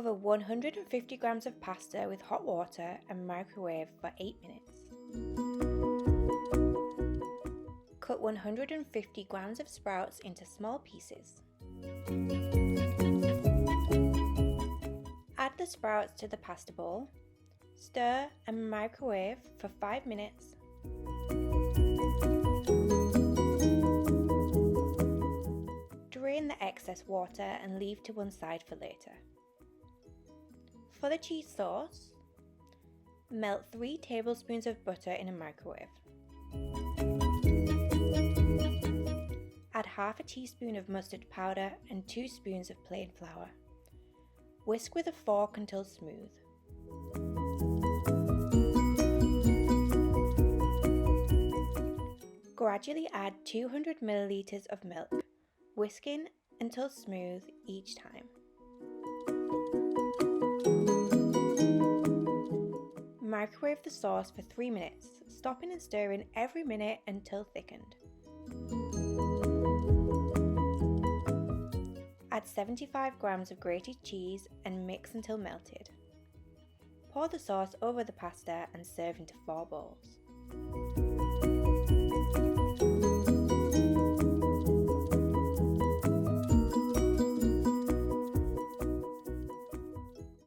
Cover 150 grams of pasta with hot water and microwave for 8 minutes. Cut 150 grams of sprouts into small pieces. Add the sprouts to the pasta bowl, stir and microwave for 5 minutes. Drain the excess water and leave to one side for later. For the cheese sauce, melt 3 tablespoons of butter in a microwave. Add half a teaspoon of mustard powder and 2 spoons of plain flour. Whisk with a fork until smooth. Gradually add 200 milliliters of milk, whisking until smooth each time. Microwave the sauce for 3 minutes, stopping and stirring every minute until thickened. Add 75 grams of grated cheese and mix until melted. Pour the sauce over the pasta and serve into 4 bowls.